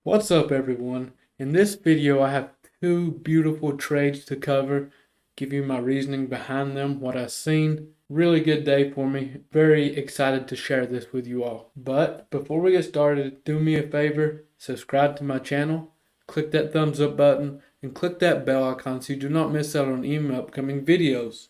What's up, everyone? In this video I have two beautiful trades to cover, give you my reasoning behind them, what I've seen. Really good day for me. Very excited to share this with you all. But before we get started, do me a favor, subscribe to my channel, click that thumbs up button, and click that bell icon so you do not miss out on any upcoming videos.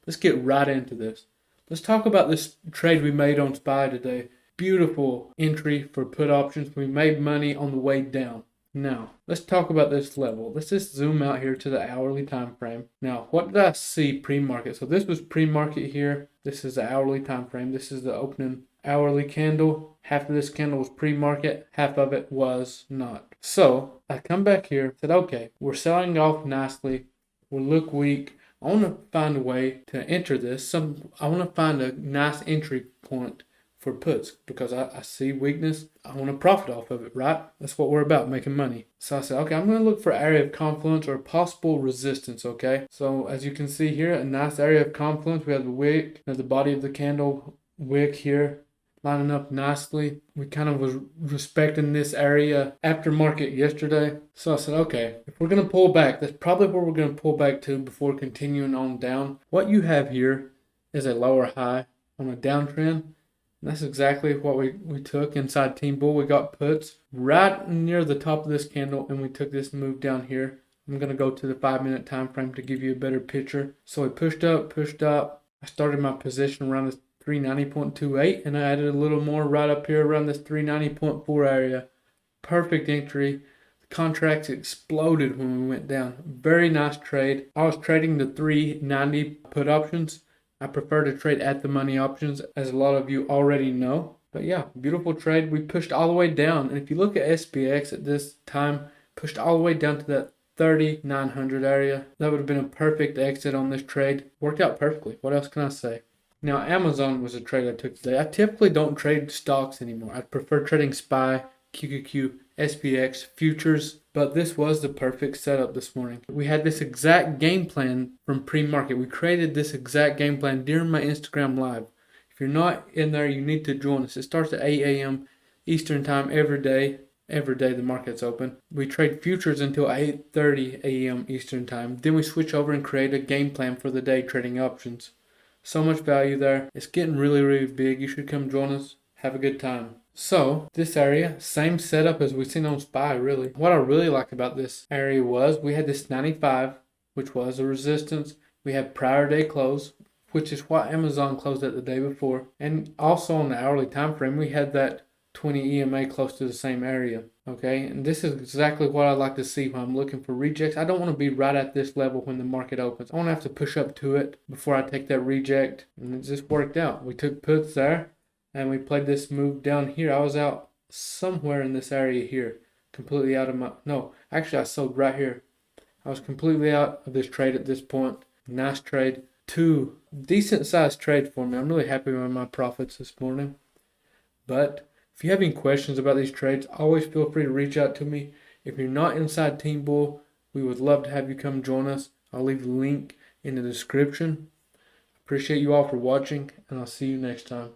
Let's get right into this. Let's talk about this trade we made on SPY today. Beautiful entry for put options. We made money on the way down. Now, let's talk about this level. Let's just zoom out here to the hourly time frame. Now, what did I see pre-market? So this was pre-market here. This is the hourly time frame. This is the opening hourly candle. Half of this candle was pre-market, half of it was not. So I come back here, said, okay, we're selling off nicely. We look weak. I want to find a way to enter this. I want to find a nice entry point for puts because I see weakness. I want to profit off of it, right? That's what we're about, making money. So I said, okay, I'm going to look for area of confluence or possible resistance, okay? So as you can see here, a nice area of confluence. We have the wick, the body of the candle wick here, lining up nicely. We kind of was respecting this area after market yesterday. So I said, okay, if we're going to pull back, that's probably where we're going to pull back to before continuing on down. What you have here is a lower high on a downtrend. And that's exactly what we took inside Team Bull. We got puts right near the top of this candle and we took this move down here. I'm going to go to the 5-minute time frame to give you a better picture. So we pushed up. I started my position around this 390.28 and I added a little more right up here around this 390.4 area. Perfect entry. The contracts exploded when we went down. Very nice trade. I was trading the 390 put options. I prefer to trade at the money options, as a lot of you already know. But yeah, beautiful trade. We pushed all the way down. And if you look at SPX at this time, pushed all the way down to that 3,900 area. That would have been a perfect exit on this trade. Worked out perfectly. What else can I say? Now, Amazon was a trade I took today. I typically don't trade stocks anymore. I prefer trading SPY, QQQ, SPX, futures, but this was the perfect setup this morning. We had this exact game plan from pre-market. We created this exact game plan during my Instagram live. If you're not in there, you need to join us. It starts at 8 a.m. Eastern time every day. Every day the market's open. We trade futures until 8:30 a.m. Eastern time. Then we switch over and create a game plan for the day trading options. So much value there. It's getting really, really big. You should come join us. Have a good time. So this area, same setup as we've seen on SPY, really. What I really like about this area was we had this 95, which was a resistance. We had prior day close, which is what Amazon closed at the day before. And also on the hourly time frame, we had that 20 EMA close to the same area. Okay, and this is exactly what I like to see when I'm looking for rejects. I don't want to be right at this level when the market opens. I want to have to push up to it before I take that reject. And it just worked out. We took puts there and we played this move down here. I was out somewhere in this area here. Completely out of my... No, actually I sold right here. I was completely out of this trade at this point. Nice trade. Two decent sized trades for me. I'm really happy with my profits this morning. But if you have any questions about these trades, always feel free to reach out to me. If you're not inside Team Bull, we would love to have you come join us. I'll leave the link in the description. Appreciate you all for watching, and I'll see you next time.